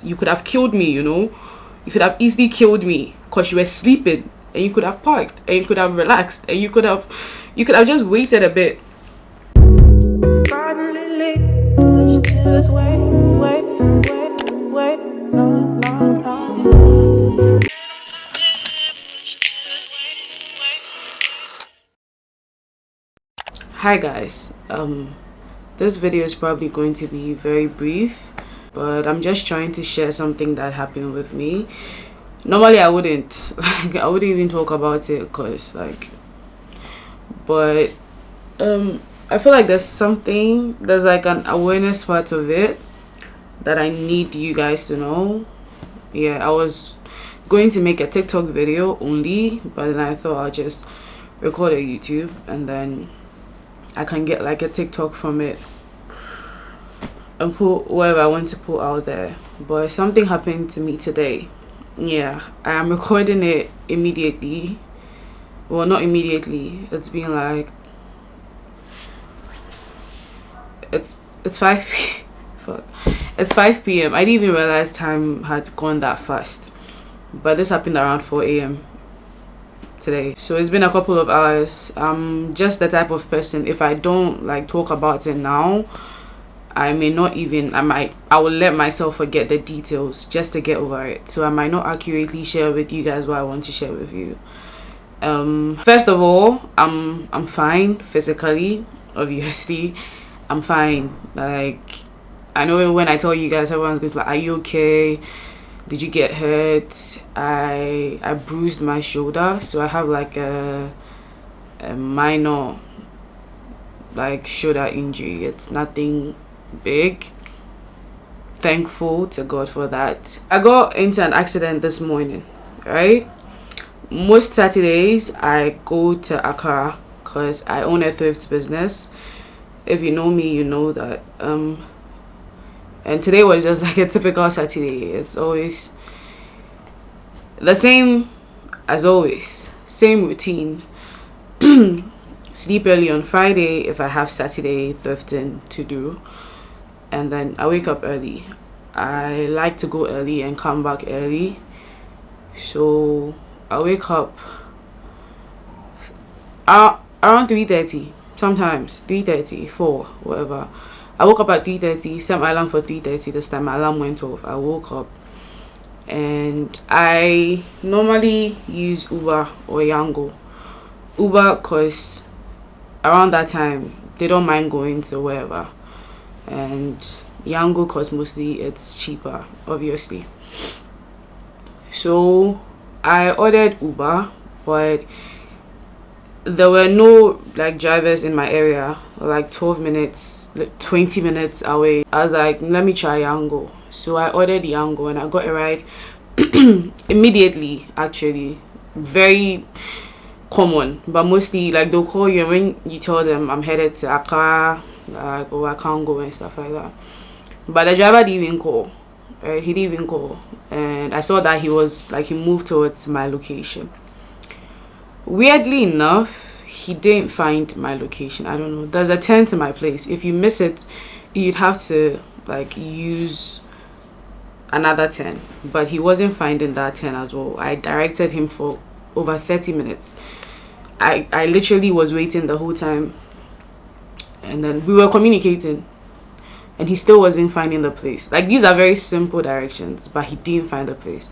You could have killed me, you know. You could have easily killed me because you were sleeping, and you could have parked, and you could have relaxed, and you could have just waited a bit. Hi guys, this video is probably going to be very brief, but I'm just trying to share something that happened with me. Normally I wouldn't I wouldn't even talk about it because but I feel like there's like an awareness part of it that I need you guys to know. Yeah, I was going to make a TikTok video only, but then I thought I'll just record a YouTube and then I can get like a TikTok from it and put whatever I want to put out there. But something happened to me today. Yeah, I am recording it immediately. Well, not immediately. It's been like it's 5 fuck. It's 5 p.m. I didn't even realize time had gone that fast. But this happened around 4 a.m. today, so it's been a couple of hours. I'm just the type of person, if I don't like talk about it now, I will let myself forget the details just to get over it, so I might not accurately share with you guys what I want to share with you. First of all, I'm fine physically. Obviously I'm fine. Like, I know when I tell you guys, everyone's going to like, are you okay? Did you get hurt? I bruised my shoulder, so I have like a minor like shoulder injury. It's nothing big. Thankful to God for that. I got into an accident this morning, right? Most Saturdays I go to Accra because I own a thrift business. If you know me, you know that. And today was just like a typical Saturday. It's always the same as always. Same routine. Sleep early on Friday if I have Saturday thrifting to do. And then I wake up early. I like to go early and come back early. So I wake up around 3:30. Sometimes 3:30, 4, whatever. I woke up at 3:30, set my alarm for 3:30 this time. My alarm went off. I woke up and I normally use Uber or Yango. Uber because around that time they don't mind going to wherever, and Yango because mostly it's cheaper, obviously. So I ordered Uber, but there were no like drivers in my area, like 12 minutes, like 20 minutes away. I was like, let me try Yango. So I ordered Yango and I got a ride immediately. Actually, very common, but mostly like they'll call you, and when you tell them I'm headed to Accra, like, oh, I can't go and stuff like that. But the driver didn't even call. He didn't even call, and I saw that he moved towards my location. Weirdly enough, he didn't find my location. I don't know. There's a turn to my place. If you miss it, you'd have to like use another turn. But he wasn't finding that turn as well. I directed him for over 30 minutes. I literally was waiting the whole time. And then we were communicating. And he still wasn't finding the place. Like, these are very simple directions, but he didn't find the place.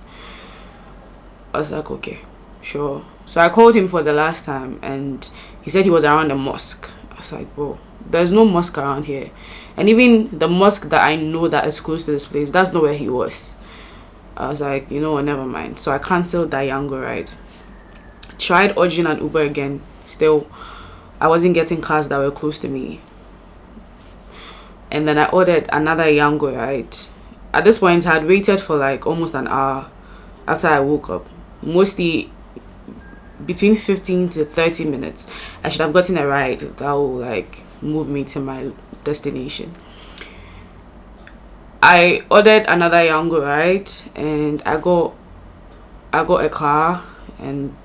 I was like, okay, sure. So I called him for the last time and he said he was around the mosque. I was like, bro, there's no mosque around here. And even the mosque that I know that is close to this place, that's not where he was. I was like, you know what, never mind. So I cancelled that Yango ride. Tried ordering an Uber again. Still, I wasn't getting cars that were close to me. And then I ordered another Yango ride. At this point, I had waited for like almost an hour after I woke up. Mostly between 15 to 30 minutes. I should have gotten a ride that will like move me to my destination. I ordered another Yango ride and I got a car, and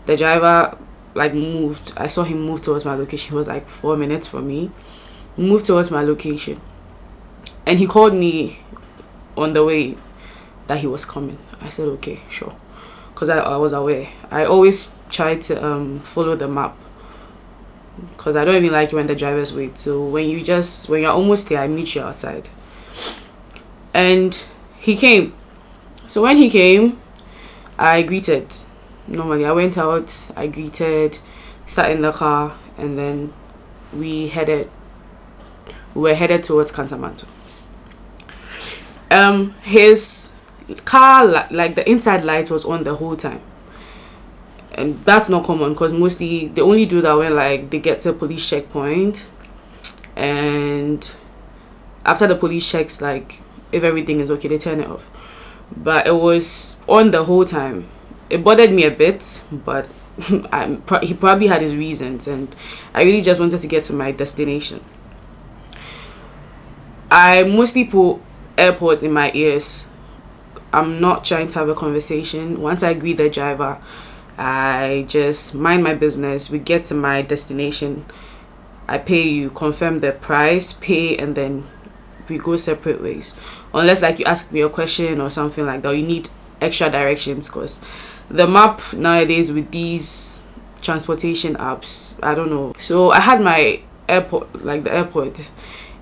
the driver like moved. I saw him move towards my location. He was like 4 minutes from me. Moved towards my location and he called me on the way that he was coming. I said, okay, sure. Because I was aware. I always try to follow the map. Because I don't even like it when the drivers wait. So when you're almost there, I meet you outside. And he came. So when he came, I greeted. Normally, I went out, I greeted, sat in the car, and then we were headed towards Cantamanto. His car, like the inside light was on the whole time. And that's not common, because mostly they only do that when like they get to a police checkpoint, and after the police checks, like if everything is okay, they turn it off. But it was on the whole time. It bothered me a bit, but he probably had his reasons, and I really just wanted to get to my destination. I mostly put AirPods in my ears. I'm not trying to have a conversation. Once I greet the driver, I just mind my business. We get to my destination, I pay you, confirm the price, pay, and then we go separate ways. Unless like you ask me a question or something like that, or you need extra directions, because the map nowadays with these transportation apps, I don't know. So I had my AirPod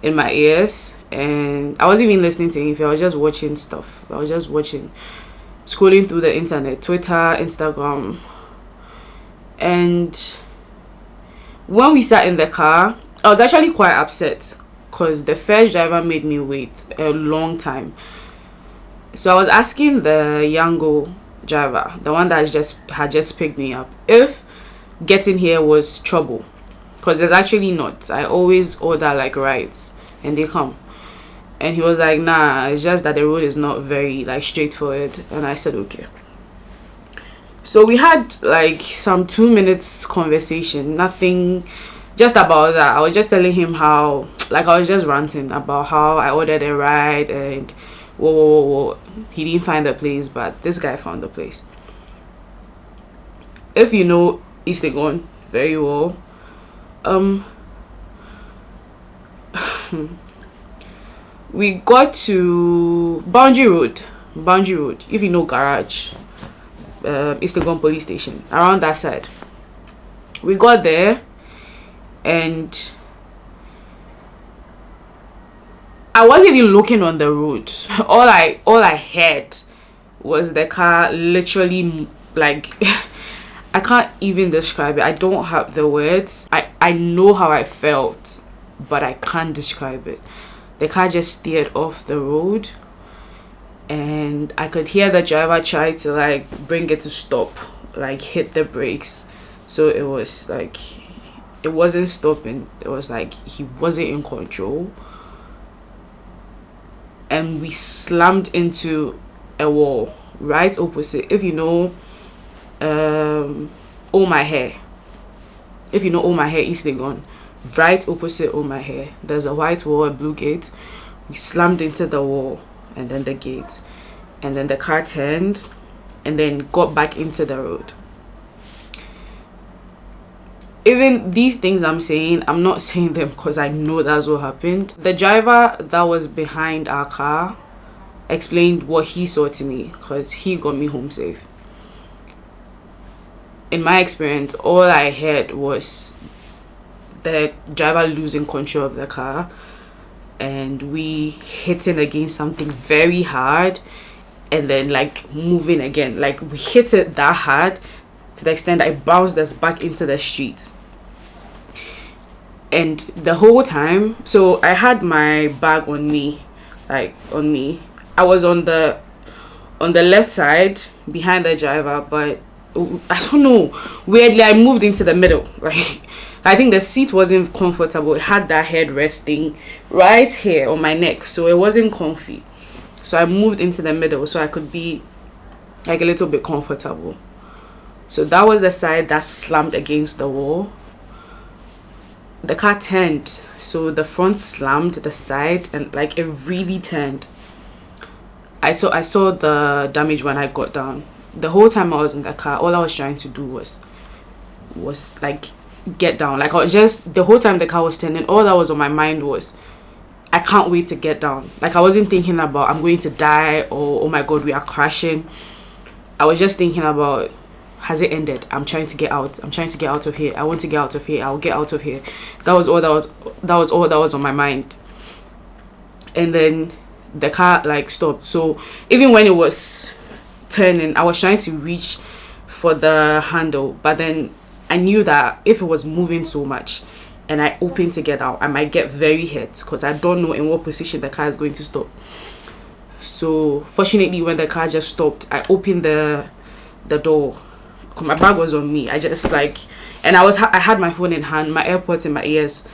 in my ears, and I wasn't even listening to anything. I was just watching stuff. I was just scrolling through the internet, Twitter, Instagram. And when we sat in the car, I was actually quite upset, because the first driver made me wait a long time. So I was asking the Yango driver, the one that had just picked me up, if getting here was trouble, because there's actually not. I always order like rides and they come. And he was like, nah, it's just that the road is not very like straightforward. And I said, okay. So we had like some 2 minutes conversation, nothing, just about that. I was just telling him how, like, I was just ranting about how I ordered a ride, and whoa, he didn't find the place, but this guy found the place. If you know East Legon very well, we got to Boundary Road, if you know Garage, East Legon police station, around that side. We got there, and I wasn't even looking on the road. All I heard was the car literally, like, I can't even describe it. I don't have the words. I know how I felt, but I can't describe it. The car just steered off the road, and I could hear the driver try to like bring it to stop, like hit the brakes. So it was like, it wasn't stopping. It was like he wasn't in control. And we slammed into a wall right opposite. If you know Oh My Hair, East Legon, right opposite Oh My Hair, there's a white wall, a blue gate. We slammed into the wall and then the gate, and then the car turned and then got back into the road. Even these things I'm saying, I'm not saying them because I know that's what happened. The driver that was behind our car explained what he saw to me, because he got me home safe. In my experience, all I heard was the driver losing control of the car, and we hitting against something very hard, and then like moving again. Like we hit it that hard to the extent that it bounced us back into the street. And the whole time, so I had my bag on me, I was on the left side behind the driver, but I don't know, weirdly I moved into the middle. Like I think the seat wasn't comfortable. It had that head resting right here on my neck, so it wasn't comfy. So I moved into the middle so I could be like a little bit comfortable. So that was the side that slammed against the wall. The car turned, so the front slammed the side, and like it really turned. I saw the damage when I got down. The whole time I was in the car, all I was trying to do was like get down. Like I was just, the whole time the car was turning, all that was on my mind was I can't wait to get down. Like, I wasn't thinking about I'm going to die or oh my god, we are crashing. I was just thinking about, has it ended? I'm trying to get out. I'm trying to get out of here. I want to get out of here. I'll get out of here. That was all that was on my mind. And then the car like stopped. So even when it was turning, I was trying to reach for the handle, but then I knew that if it was moving so much and I open to get out, I might get very hurt because I don't know in what position the car is going to stop. So fortunately, when the car just stopped, I opened the door. My bag was on me. I just like, and I had my phone in hand, my AirPods in my ears.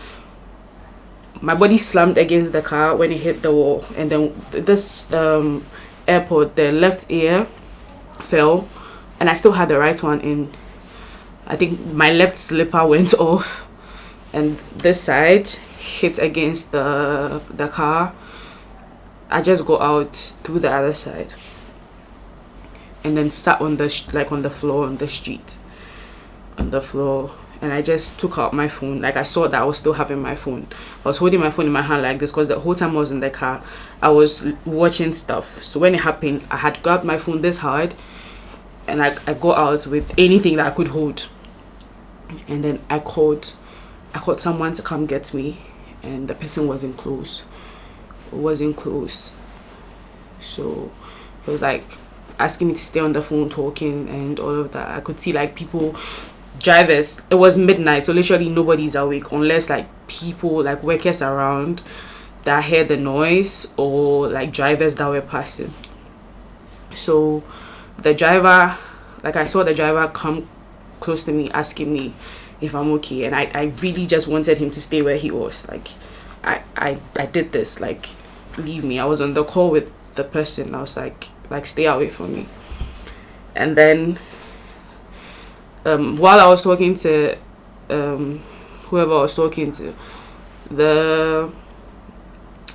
My body slammed against the car when it hit the wall, and then this AirPod, the left ear fell, and I still had the right one in. I think my left slipper went off, and this side hit against the car. I just got out through the other side, and then sat on the on the floor on the street, on the floor, and I just took out my phone. Like, I saw that I was still having my phone. I was holding my phone in my hand like this because the whole time I was in the car, I was watching stuff. So when it happened, I had grabbed my phone this hard, and I got out with anything that I could hold. And then I called someone to come get me, and the person wasn't close. So it was like asking me to stay on the phone talking and all of that. I could see like people, drivers, it was midnight, so literally nobody's awake unless like people, like workers around that heard the noise, or like drivers that were passing. So the driver, like, I saw the driver come close to me asking me if I'm okay, and I really just wanted him to stay where he was. Like, I did this, like, leave me. I was on the call with the person. I was like stay away from me. And then while I was talking to whoever I was talking to,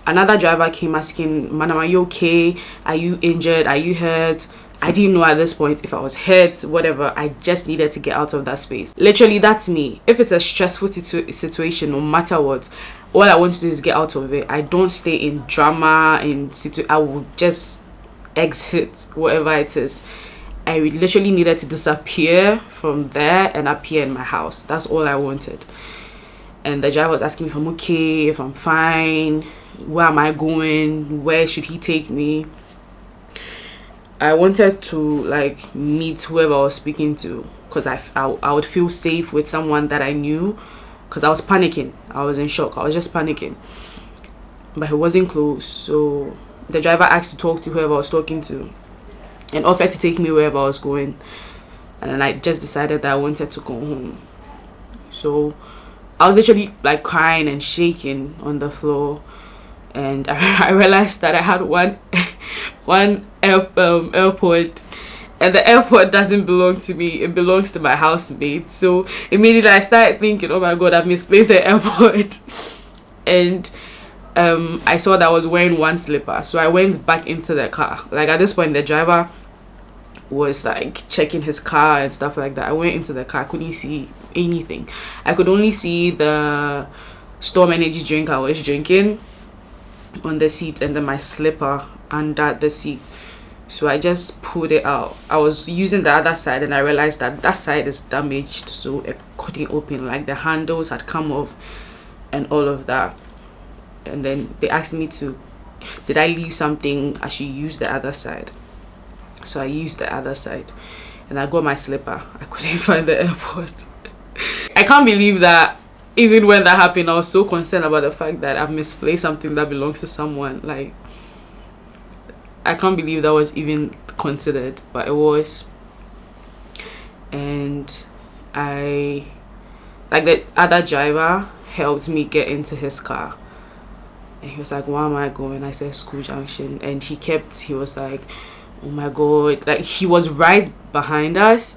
another driver came asking, "Madam, are you okay? Are you injured? Are you hurt?" I didn't know at this point if I was hurt, whatever. I just needed to get out of that space. Literally, that's me. If it's a stressful situation, no matter what, all I want to do is get out of it. I don't stay in drama, I will just exit whatever it is. I literally needed to disappear from there and appear in my house. That's all I wanted. And the driver was asking me if I'm okay, if I'm fine, where am I going, where should he take me. I wanted to like meet whoever I was speaking to, because I would feel safe with someone that I knew, because I was panicking. I was in shock. I was just panicking. But he wasn't close. So the driver asked to talk to whoever I was talking to and offered to take me wherever I was going. And then I just decided that I wanted to go home. So I was literally like crying and shaking on the floor. And I realized that I had one AirPod, and the AirPod doesn't belong to me, it belongs to my housemate. So immediately I started thinking, oh my god, I've misplaced the AirPod. And I saw that I was wearing one slipper, so I went back into the car. Like, at this point, the driver was like checking his car and stuff like that. I went into the car, I couldn't see anything. I could only see the Storm energy drink I was drinking on the seat, and then my slipper under the seat. So I just pulled it out. I was using the other side, and I realized that that side is damaged, so it couldn't open. Like, the handles had come off and all of that. And then they asked me did I leave something, I should use the other side. So I used the other side, and I got my slipper. I couldn't find the airport. I can't believe that even when that happened, I was so concerned about the fact that I've misplaced something that belongs to someone. Like, I can't believe that was even considered, but it was. And the other driver helped me get into his car. And he was like, where am I going? I said, School Junction. And he was like, oh my god. Like, he was right behind us.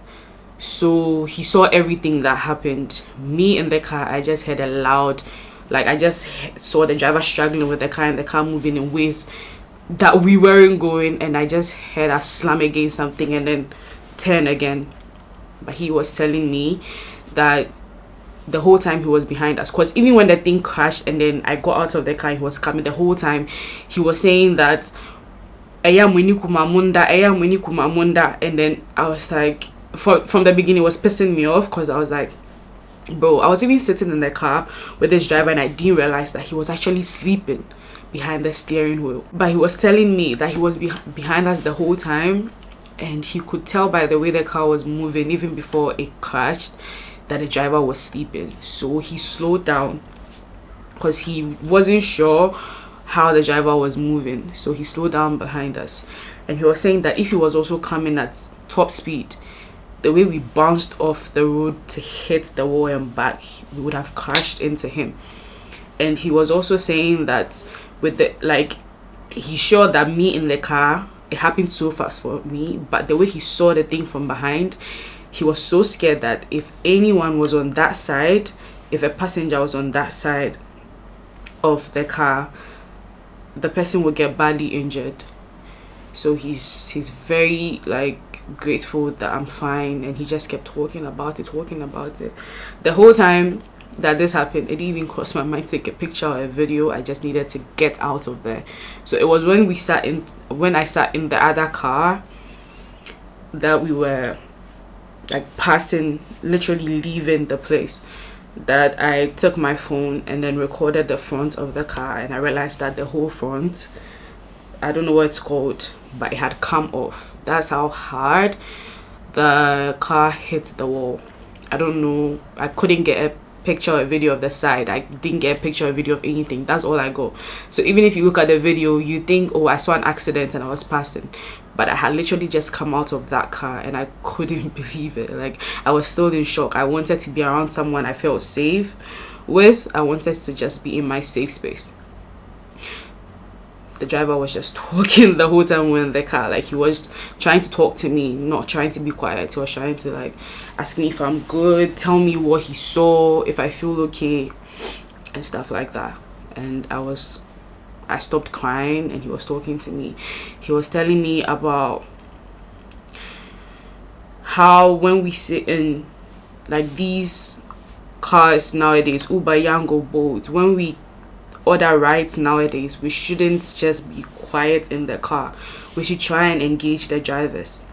So he saw everything that happened. Me in the car, I just heard a loud, like, I just saw the driver struggling with the car and the car moving in ways that we weren't going, and I just heard a slam against something and then turn again. But he was telling me that the whole time he was behind us. Because even when the thing crashed and then I got out of the car, he was coming, the whole time he was saying that Eya mweni kumamunda, eya mweni kumamunda. And then I was like, from the beginning, it was pissing me off, because I was like, bro, I was even sitting in the car with this driver and I didn't realize that he was actually sleeping behind the steering wheel. But he was telling me that he was behind us the whole time, and he could tell by the way the car was moving even before it crashed that the driver was sleeping. So he slowed down because he wasn't sure how the driver was moving. So he slowed down behind us, and he was saying that if he was also coming at top speed, the way we bounced off the road to hit the wall and back, we would have crashed into him. And he was also saying that with the, like, he's sure that me in the car, it happened so fast for me, but the way he saw the thing from behind, he was so scared that if anyone was on that side, if a passenger was on that side of the car, the person would get badly injured. So he's very, like, grateful that I'm fine, and he just kept talking about it. The whole time that this happened, it didn't even cross my mind to take a picture or a video. I just needed to get out of there. So it was when I sat in the other car that we were like passing, literally leaving the place, that I took my phone and then recorded the front of the car, and I realized that the whole front, I don't know what it's called, but it had come off. That's how hard the car hit the wall. I don't know, I couldn't get a picture or video of the side. I didn't get a picture or video of anything. That's all I got. So even if you look at the video, you think, oh, I saw an accident and I was passing, but I had literally just come out of that car and I couldn't believe it. Like, I was still in shock. I wanted to be around someone I felt safe with. I wanted to just be in my safe space. The driver was just talking the whole time we were in the car. Like, he was trying to talk to me, not trying to be quiet. He was trying to, like, ask me if I'm good, tell me what he saw, if I feel okay, and stuff like that. And I stopped crying, and he was talking to me. He was telling me about how when we sit in, like, these cars nowadays, Uber, Yango, Bolt, when we order rides nowadays, we shouldn't just be quiet in the car. We should try and engage the drivers.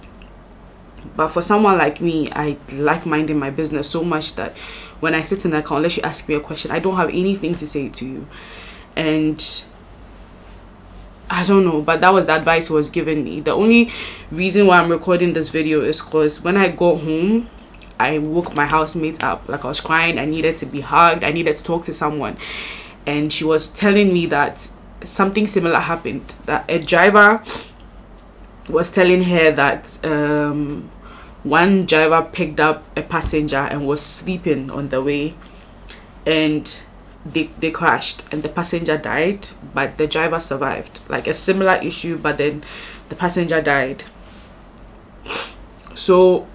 But for someone like me, I like minding my business so much that when I sit in the car, unless you ask me a question, I don't have anything to say to you. And I don't know, but that was the advice he was giving me. The only reason why I'm recording this video is because when I got home, I woke my housemate up. Like, I was crying, I needed to be hugged, I needed to talk to someone. And she was telling me that something similar happened, that a driver was telling her that one driver picked up a passenger and was sleeping on the way, and they crashed and the passenger died, but the driver survived. Like, a similar issue, but then the passenger died. So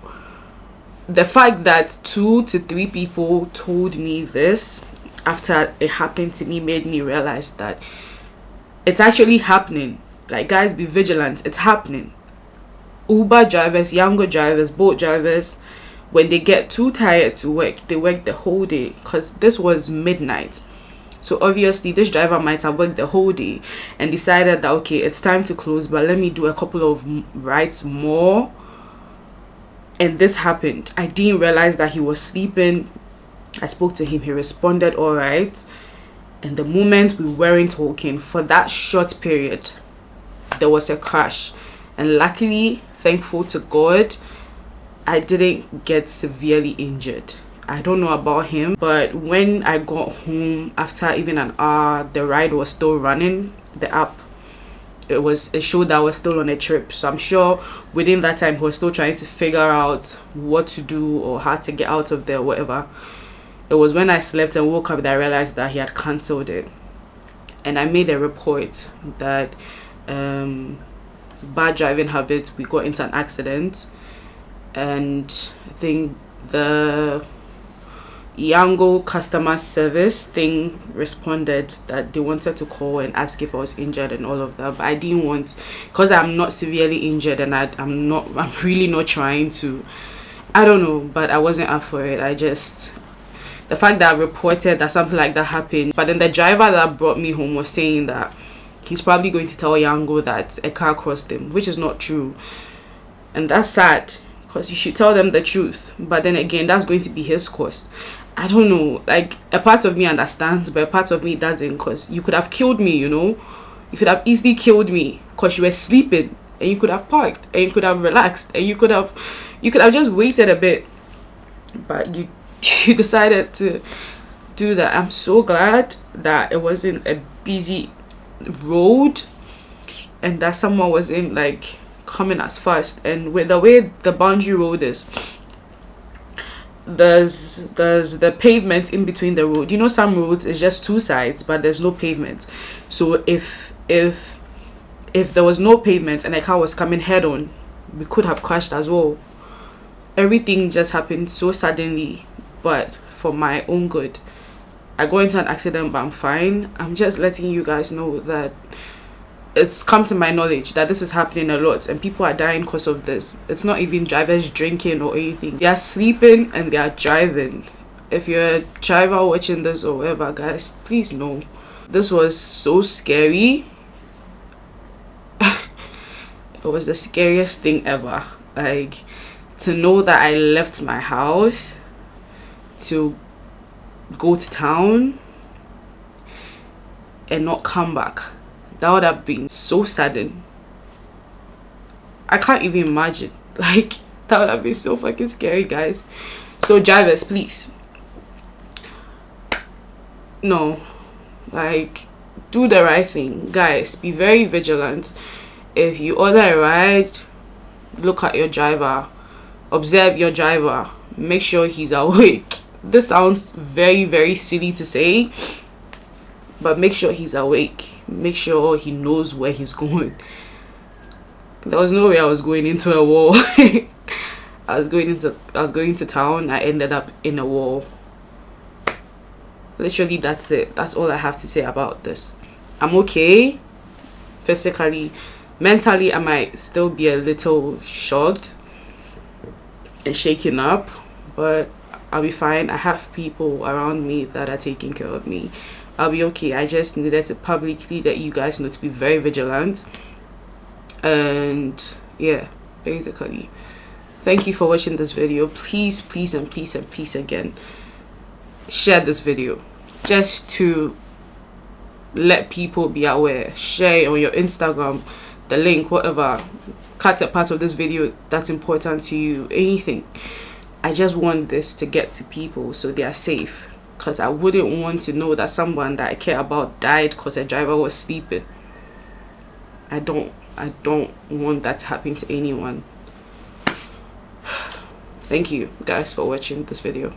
the fact that 2 to 3 people told me this after it happened to me made me realize that it's actually happening. Like, guys, be vigilant. It's happening. Uber drivers, younger drivers, boat drivers, when they get too tired to work, they work the whole day, because this was midnight. So obviously this driver might have worked the whole day and decided that, okay, it's time to close, but let me do a couple of rides more. And this happened. I didn't realize that he was sleeping. I spoke to him, he responded all right, and the moment we weren't talking for that short period, there was a crash. And luckily, thankful to God, I didn't get severely injured. I don't know about him, but when I got home after even an hour, the ride was still running. The app, it showed that I was still on a trip. So I'm sure within that time he was still trying to figure out what to do or how to get out of there, whatever. It was when I slept and woke up that I realized that he had cancelled it. And I made a report that bad driving habits, we got into an accident. And I think the Yango customer service thing responded that they wanted to call and ask if I was injured and all of that. But I didn't want, because I'm not severely injured and I'm really not trying to, I don't know, but I wasn't up for it. the fact that I reported that something like that happened, but then the driver that brought me home was saying that he's probably going to tell Yango that a car crossed him, which is not true. And that's sad, because you should tell them the truth. But then again, that's going to be his cost. I don't know, like, a part of me understands, but a part of me doesn't, because you could have killed me, you know. You could have easily killed me because you were sleeping, and you could have parked, and you could have relaxed, and you could have just waited a bit. But you decided to do that. I'm so glad that it wasn't a busy road and that someone wasn't like coming as fast. And with the way the boundary road is, there's the pavement in between the road. You know, some roads is just two sides, but there's no pavement. So if there was no pavement and a car was coming head on, we could have crashed as well. Everything just happened so suddenly, but for my own good. I got into an accident, but I'm fine. I'm just letting you guys know that it's come to my knowledge that this is happening a lot and people are dying because of this. It's not even drivers drinking or anything. They are sleeping and they are driving. If you're a driver watching this or whatever, guys, please know. This was so scary. It was the scariest thing ever. Like, to know that I left my house to go to town and not come back, that would have been so sudden. I can't even imagine. Like, that would have been so fucking scary, guys. So drivers, please, no, like, do the right thing, guys. Be very vigilant. If you order a ride, look at your driver, observe your driver, make sure he's awake. This sounds very, very silly to say, but make sure he's awake. Make sure he knows where he's going. There was no way I was going into a wall. I was going to town. I ended up in a wall. Literally, that's it. That's all I have to say about this. I'm okay physically. Mentally, I might still be a little shocked and shaken up, but I'll be fine. I have people around me that are taking care of me. I'll be okay. I just needed to publicly let you guys know to be very vigilant. And yeah, basically, thank you for watching this video. Please, please, and please, and please again, share this video just to let people be aware. Share it on your Instagram, the link, whatever. Cut a part of this video that's important to you, anything. I just want this to get to people so they are safe, because I wouldn't want to know that someone that I care about died because a driver was sleeping. I don't want that to happen to anyone. Thank you guys for watching this video.